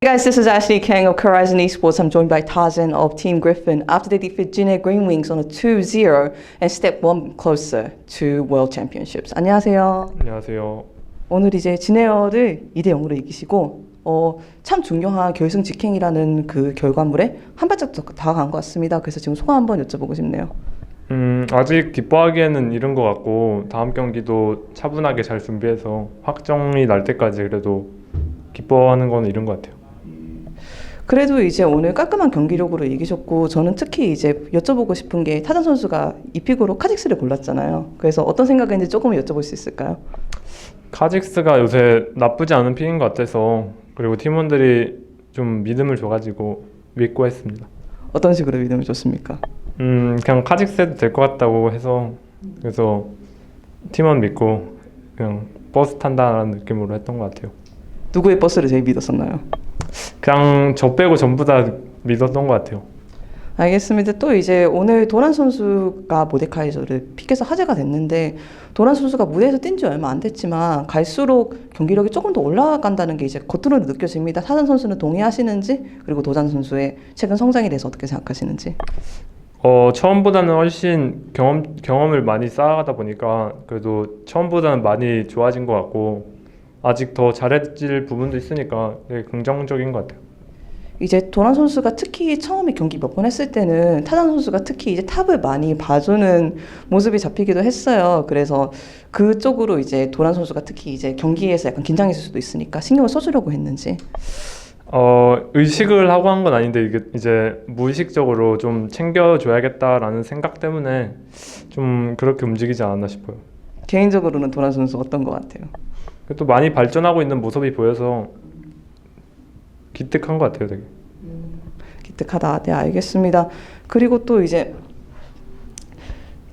Hey guys, this is Ashley Kang of Horizon Esports. I'm joined by Tarzan of Team Griffin after they defeat Jinhae Green Wings on a 2-0 and step one closer to World Championships. 안녕하세요. 안녕하세요. 오늘 이제 진에어를 2대0으로 이기시고 참 중요한 결승 직행이라는 그 결과물에 한 발짝 더 다가간 것 같습니다. 그래서 지금 소감 한번 여쭤보고 싶네요. 아직 기뻐하기에는 이른 것 같고 다음 경기도 차분하게 잘 준비해서 확정이 날 때까지 그래도 기뻐하는 건 이른 것 같아요. 그래도 이제 오늘 깔끔한 경기력으로 이기셨고 저는 특히 이제 여쭤보고 싶은 게 타잔 선수가 이 픽으로 카직스를 골랐잖아요. 그래서 어떤 생각인지 조금 여쭤볼 수 있을까요? 카직스가 요새 나쁘지 않은 픽인 것 같아서 그리고 팀원들이 좀 믿음을 줘가지고 믿고 했습니다. 어떤 식으로 믿음을 줬습니까? 그냥 카직스 해도 될 것 같다고 해서 그래서 팀원 믿고 그냥 버스 탄다라는 느낌으로 했던 것 같아요. 누구의 버스를 제일 믿었었나요? 그냥 저 빼고 전부 다 믿었던 것 같아요. 알겠습니다. 또 이제 오늘 도란 선수가 모데카이저를 픽해서 화제가 됐는데 도란 선수가 무대에서 뛴 지 얼마 안 됐지만 갈수록 경기력이 조금 더 올라간다는 게 이제 겉으로 느껴집니다. 타잔 선수는 동의하시는지 그리고 도잔 선수의 최근 성장에 대해서 어떻게 생각하시는지? 처음보다는 훨씬 경험을 많이 쌓아가다 보니까 그래도 처음보다는 많이 좋아진 것 같고 아직 더 잘해질 부분도 있으니까 되게 긍정적인 것 같아요. 이제 도란 선수가 특히 처음에 경기 몇 번 했을 때는 타잔 선수가 특히 이제 탑을 많이 봐주는 모습이 잡히기도 했어요. 그래서 그쪽으로 이제 도란 선수가 특히 이제 경기에서 약간 긴장했을 수도 있으니까 신경을 써주려고 했는지. 의식을 하고 한 건 아닌데 이게 이제 무의식적으로 좀 챙겨줘야겠다라는 생각 때문에 좀 그렇게 움직이지 않았나 싶어요. 개인적으로는 도란 선수 어떤 것 같아요? 또 많이 발전하고 있는 모습이 보여서 기특한 것 같아요, 되게. 기특하다. 네, 알겠습니다. 그리고 또 이제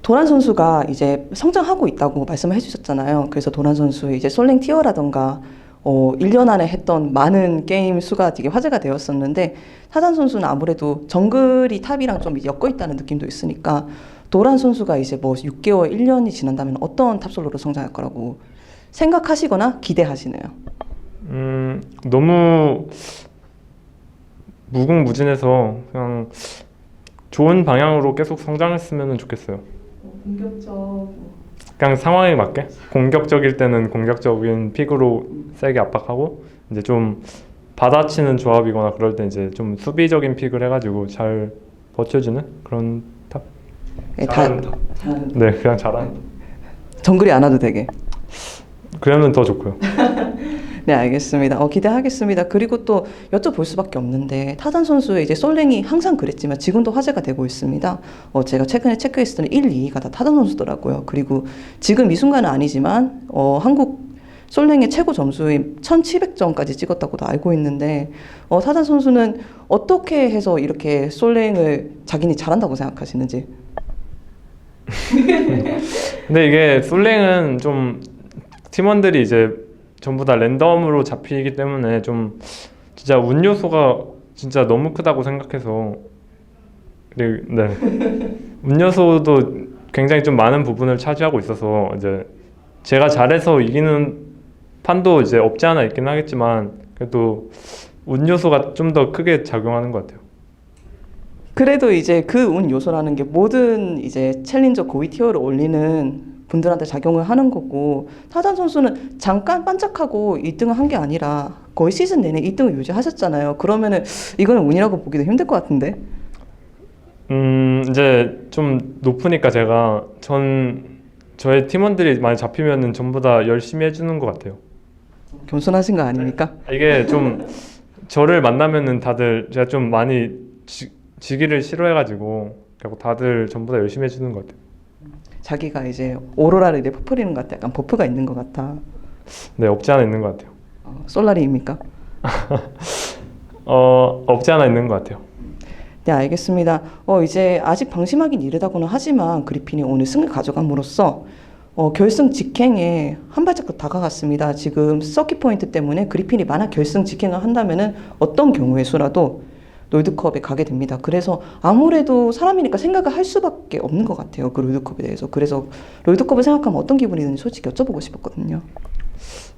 도란 선수가 이제 성장하고 있다고 말씀을 해주셨잖아요. 그래서 도란 선수의 이제 솔랭 티어라던가 1년 안에 했던 많은 게임 수가 되게 화제가 되었었는데 타잔 선수는 아무래도 정글이 탑이랑 좀 엮여 있다는 느낌도 있으니까 도란 선수가 이제 뭐 6개월, 1년이 지난다면 어떤 탑솔로로 성장할 거라고 생각하시거나 기대하시나요? 너무 무궁무진해서 그냥 좋은 방향으로 계속 성장했으면 좋겠어요. 그냥 상황에 맞게 공격적일 때는 공격적인 픽으로 세게 압박하고 이제 좀 받아치는 조합이거나 그럴 때 이제 좀 수비적인 픽을 해가지고 잘 버텨주는 그런 탑. 잘하는 탑. 네, 그냥 잘하는 탑. 정글이 안 와도 되게. 그러면 더 좋고요. 네, 알겠습니다. 기대하겠습니다. 그리고 또 여쭤볼 수밖에 없는데 타잔 선수의 이제 솔랭이 항상 그랬지만 지금도 화제가 되고 있습니다. 제가 최근에 체크했을 때는 1, 2위가 다 타잔 선수더라고요. 그리고 지금 이 순간은 아니지만 한국 솔랭의 최고 점수인 1700점까지 찍었다고도 알고 있는데 타잔 선수는 어떻게 해서 이렇게 솔랭을 자기는 잘한다고 생각하시는지? 근데 이게 솔랭은 좀 팀원들이 이제 전부 다 랜덤으로 잡히기 때문에 좀 진짜 운 요소가 진짜 너무 크다고 생각해서 네, 운 요소도 굉장히 좀 많은 부분을 차지하고 있어서 이제 제가 잘해서 이기는 판도 이제 없지 않아 있긴 하겠지만 그래도 운 요소가 좀 더 크게 작용하는 것 같아요. 그래도 이제 그 운 요소라는 게 모든 이제 챌린저 고위 티어를 올리는 분들한테 작용을 하는 거고 타잔 선수는 잠깐 반짝하고 2등을 한 게 아니라 거의 시즌 내내 2등을 유지하셨잖아요. 그러면은 이거는 운이라고 보기도 힘들 것 같은데. 이제 좀 높으니까 저의 팀원들이 많이 잡히면은 전부 다 열심히 해주는 것 같아요. 겸손하신 거 아닙니까? 이게 좀 저를 만나면은 다들 제가 좀 많이 지기를 싫어해가지고 결국 다들 전부 다 열심히 해주는 것 같아요. 자기가 이제 오로라를 이제 퍼프리는 것 같아. 약간 버프가 있는 것 같아. 네, 없지 않아 있는 것 같아요. 솔라리입니까? 없지 않아 있는 것 같아요. 네, 알겠습니다. 이제 아직 방심하긴 이르다고는 하지만 그리핀이 오늘 승을 가져감으로써 결승 직행에 한 발짝 더 다가갔습니다. 지금 서킷 포인트 때문에 그리핀이 만약 결승 직행을 한다면은 어떤 경우의 수라도 롤드컵에 가게 됩니다. 그래서 아무래도 사람이니까 생각을 할 수밖에 없는 것 같아요. 그 롤드컵에 대해서. 그래서 롤드컵을 생각하면 어떤 기분이 드는지 솔직히 여쭤보고 싶었거든요.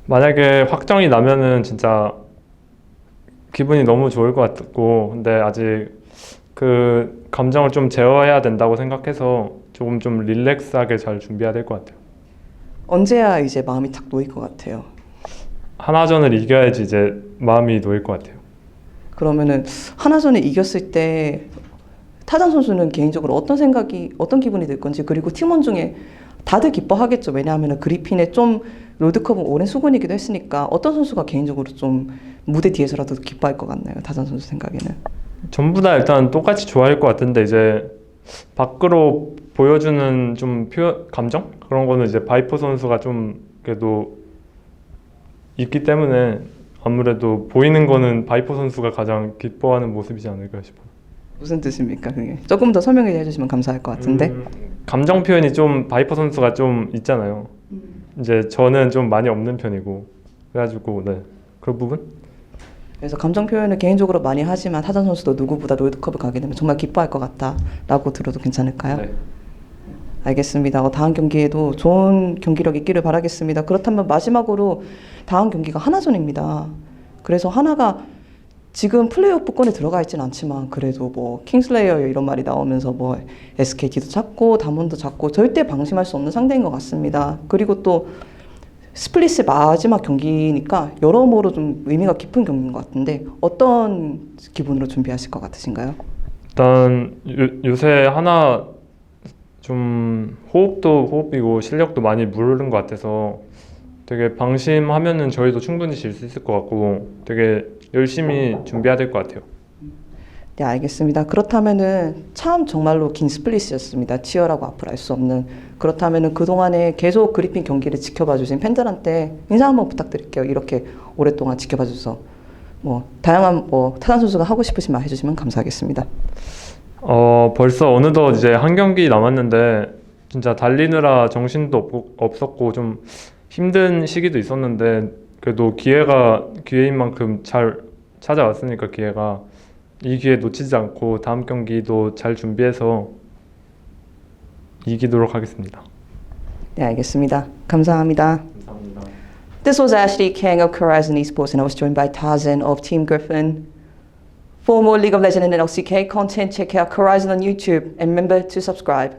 만약에 확정이 나면은 진짜 기분이 너무 좋을 것 같고 근데 아직 그 감정을 좀 제어해야 된다고 생각해서 조금 좀 릴렉스하게 잘 준비해야 될 것 같아요. 언제야 이제 마음이 탁 놓일 것 같아요. 하나전을 이겨야지 이제 마음이 놓일 것 같아요. 그러면은 하나전을 이겼을 때 타잔 선수는 개인적으로 어떤 생각이, 어떤 기분이 들 건지, 그리고 팀원 중에 다들 기뻐하겠죠. 왜냐하면 그리핀의 좀 롤드컵은 오랜 수군이기도 했으니까 어떤 선수가 개인적으로 좀 무대 뒤에서라도 기뻐할 것 같나요? 타잔 선수 생각에는. 전부 다 일단 똑같이 좋아할 것 같은데 이제 밖으로 보여주는 좀 표현, 감정? 그런 거는 이제 바이퍼 선수가 좀 그래도 있기 때문에 아무래도 보이는 거는 바이퍼 선수가 가장 기뻐하는 모습이지 않을까 싶어요. 무슨 뜻입니까, 그게? 조금 더 설명해 주시면 감사할 것 같은데. 감정 표현이 좀 바이퍼 선수가 좀 있잖아요. 이제 저는 좀 많이 없는 편이고 그래가지고 네, 그 부분? 그래서 감정 표현을 개인적으로 많이 하지만 타잔 선수도 누구보다 롤드컵을 가게 되면 정말 기뻐할 것 같다라고 들어도 괜찮을까요? 네. 알겠습니다. 다음 경기에도 좋은 경기력 있기를 바라겠습니다. 그렇다면 마지막으로 다음 경기가 하나전입니다. 그래서 하나가 지금 플레이오프권에 들어가 있지는 않지만 그래도 뭐 킹슬레이어 이런 말이 나오면서 뭐 SKT도 작고 담원도 작고 절대 방심할 수 없는 상대인 것 같습니다. 그리고 또 스플릿의 마지막 경기니까 여러모로 좀 의미가 깊은 경기인 것 같은데 어떤 기분으로 준비하실 것 같으신가요? 일단 요새 하나 좀 호흡도 호흡이고 실력도 많이 무르는 것 같아서 되게 방심하면은 저희도 충분히 질 수 있을 것 같고 되게 열심히 준비해야 될 것 같아요. 네, 알겠습니다. 그렇다면은 참 정말로 긴 스플릿이었습니다. 치열하고 앞을 알 수 없는. 그렇다면은 그동안에 계속 그리핀 경기를 지켜봐 주신 팬들한테 인사 한번 부탁드릴게요. 이렇게 오랫동안 지켜봐 주셔서 뭐 다양한 뭐 타잔 선수가 하고 싶으신 말 해주시면 감사하겠습니다. 벌써 어느덧 이제 한 경기 남았는데 진짜 달리느라 정신도 없었고 좀 힘든 시기도 있었는데 그래도 기회인 만큼 잘 찾아왔으니까 기회가 이 기회 놓치지 않고 다음 경기도 잘 준비해서 이기도록 하겠습니다. 네, 알겠습니다. 감사합니다. 감사합니다. This was Ashley Kang of Horizon Esports, and I was joined by Tarzan of Team Griffin. For more League of Legends and LCK content, check out Horizon on YouTube and remember to subscribe.